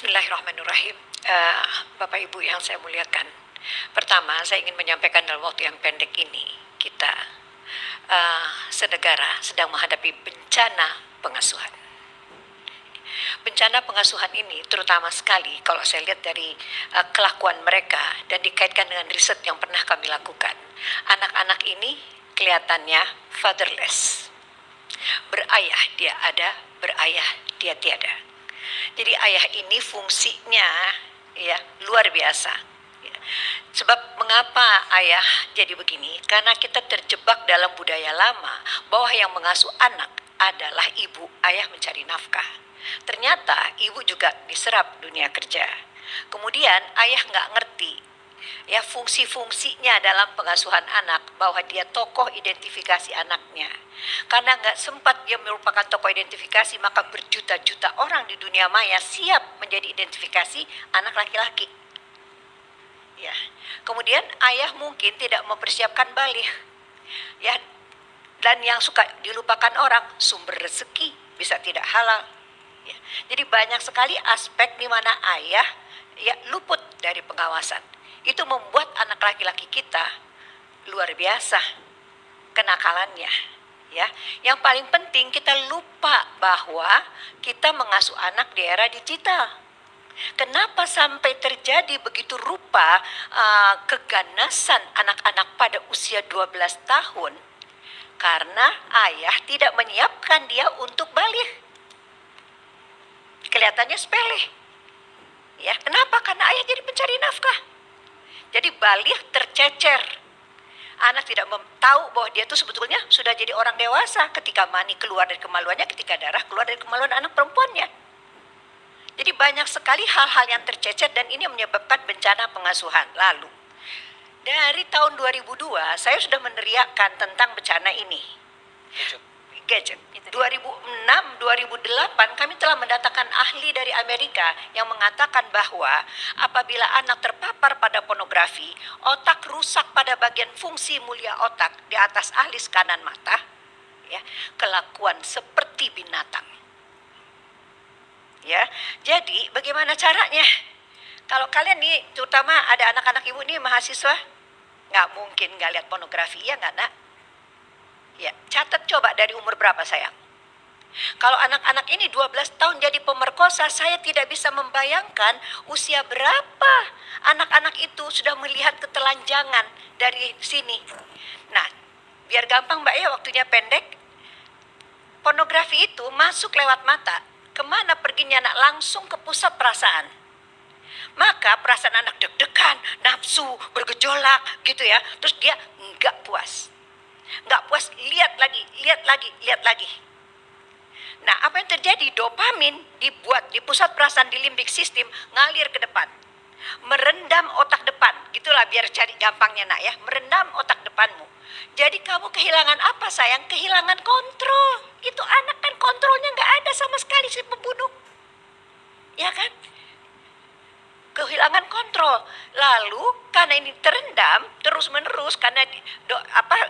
Bismillahirrahmanirrahim. Bapak Ibu yang saya muliakan, pertama saya ingin menyampaikan dalam waktu yang pendek ini kita senegara sedang menghadapi bencana pengasuhan. Bencana pengasuhan ini terutama sekali kalau saya lihat dari kelakuan mereka dan dikaitkan dengan riset yang pernah kami lakukan. Anak-anak ini kelihatannya fatherless. Berayah dia ada, berayah dia tiada. Jadi ayah ini fungsinya ya luar biasa. Ya. Sebab mengapa ayah jadi begini? Karena kita terjebak dalam budaya lama bahwa yang mengasuh anak adalah ibu, ayah mencari nafkah. Ternyata ibu juga diserap dunia kerja. Kemudian ayah nggak ngerti ya fungsi-fungsinya dalam pengasuhan anak, bahwa dia tokoh identifikasi anaknya. Karena nggak sempat dia merupakan tokoh identifikasi, maka berjuta-juta orang di dunia maya siap menjadi identifikasi anak laki-laki. Ya, kemudian ayah mungkin tidak mempersiapkan balik. Ya, dan yang suka dilupakan orang, sumber rezeki bisa tidak halal. Ya, jadi banyak sekali aspek di mana ayah ya luput dari pengawasan. Itu membuat anak laki-laki kita luar biasa kenakalannya. Ya, yang paling penting kita lupa bahwa kita mengasuh anak di era digital. Kenapa sampai terjadi begitu rupa keganasan anak-anak pada usia 12 tahun? Karena ayah tidak menyiapkan dia untuk balik. Kelihatannya sepele. Ya, kenapa? Karena ayah jadi pencari nafkah. Jadi balik tercecer. Anak tidak tahu bahwa dia itu sebetulnya sudah jadi orang dewasa ketika mani keluar dari kemaluannya, ketika darah keluar dari kemaluan anak perempuannya. Jadi banyak sekali hal-hal yang tercecer dan ini menyebabkan bencana pengasuhan. Lalu, dari tahun 2002 saya sudah meneriakkan tentang bencana ini. Gadget. 2006-2008 kami telah mendatangkan ahli dari Amerika yang mengatakan bahwa apabila anak terpapar pada pornografi, otak rusak pada bagian fungsi mulia otak di atas alis kanan mata, ya, kelakuan seperti binatang. Ya, jadi bagaimana caranya? Kalau kalian nih, terutama ada anak-anak ibu nih mahasiswa, nggak mungkin nggak lihat pornografi, ya nggak nak? Ya, catat coba dari umur berapa sayang? Kalau anak-anak ini 12 tahun jadi pemerkosa, saya tidak bisa membayangkan usia berapa anak-anak itu sudah melihat ketelanjangan dari sini. Nah, biar gampang Mbak ya, waktunya pendek. Pornografi itu masuk lewat mata. Kemana perginya anak? Langsung ke pusat perasaan. Maka perasaan anak deg-degan, nafsu, bergejolak gitu ya. Terus dia nggak puas. Nggak puas, lihat lagi, lihat lagi, lihat lagi. Nah, apa yang terjadi? Dopamin dibuat di pusat perasaan di limbik sistem ngalir ke depan. Merendam otak depan. Gitulah biar cari gampangnya nak ya. Merendam otak depanmu. Jadi kamu kehilangan apa sayang? Kehilangan kontrol. Itu anak kan kontrolnya nggak ada sama sekali si pembunuh. Ya kan? Kehilangan kontrol. Lalu karena ini terendam terus menerus karena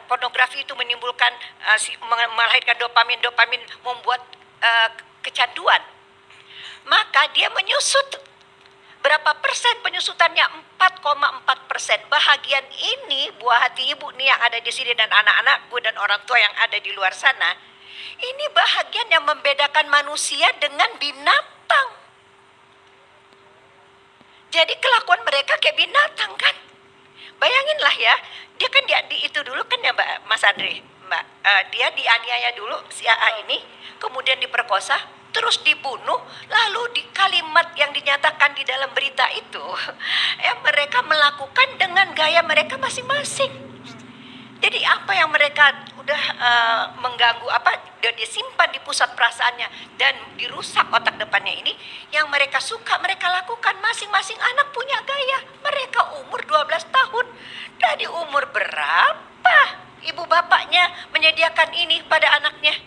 pornografi itu menimbulkan melahirkan dopamin membuat kecanduan, maka dia menyusut. Berapa persen penyusutannya? 4,4%. Bahagian ini buah hati ibu nih yang ada di sini dan anak-anakku dan orang tua yang ada di luar sana, ini bahagian yang membedakan manusia dengan binatang. Jadi kelakuan mereka kayak binatang kan. Bayanginlah ya, dia kan itu dulu kan ya Mbak Mas Andre, Mbak, dia dianiaya dulu si AA ini, kemudian diperkosa, terus dibunuh, lalu di kalimat yang dinyatakan di dalam berita itu, ya mereka melakukan dengan gaya mereka masing-masing. Jadi apa yang mereka udah mengganggu dan disimpan di pusat perasaannya dan dirusak otak depannya ini, yang mereka suka mereka lakukan. Masing-masing anak punya gaya. Mereka umur 12 tahun. Dari umur berapa ibu bapaknya menyediakan ini pada anaknya?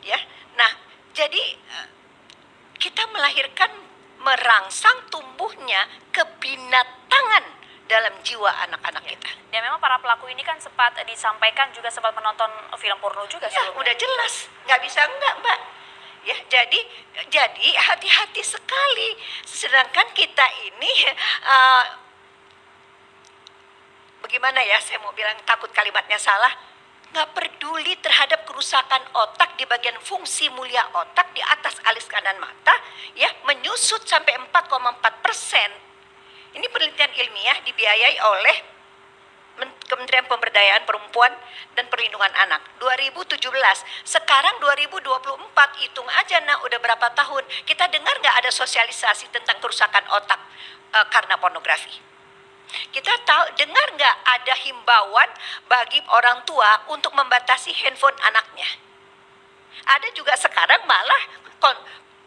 Ya. Nah, jadi kita melahirkan, merangsang tumbuhnya kebinatangan dalam jiwa anak-anak kita. Dan memang para pelaku ini kan sempat disampaikan juga sempat menonton film porno juga ya, sebelumnya. Udah jelas, nggak bisa enggak Mbak. Ya, jadi hati-hati sekali. Sedangkan kita ini bagaimana ya, saya mau bilang, takut kalimatnya salah, nggak peduli terhadap kerusakan otak di bagian fungsi mulia otak di atas alis kanan mata, ya, menyusut sampai 4,4%. Ini penelitian ilmiah dibiayai oleh Kementerian Pemberdayaan Perempuan dan Perlindungan Anak 2017. Sekarang 2024, hitung aja udah berapa tahun. Kita dengar nggak ada sosialisasi tentang kerusakan otak karena pornografi? Kita dengar nggak ada himbauan bagi orang tua untuk membatasi handphone anaknya? Ada juga sekarang malah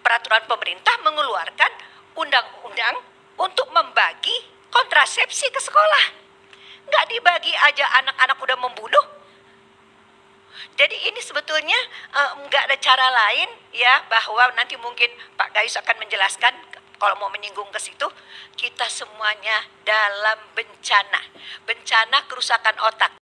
peraturan pemerintah mengeluarkan undang-undang untuk membagi kontrasepsi ke sekolah. Nggak dibagi aja, anak-anak udah membunuh. Jadi ini sebetulnya nggak ada cara lain ya, bahwa nanti mungkin Pak Gayus akan menjelaskan kalau mau menyinggung ke situ. Kita semuanya dalam bencana kerusakan otak.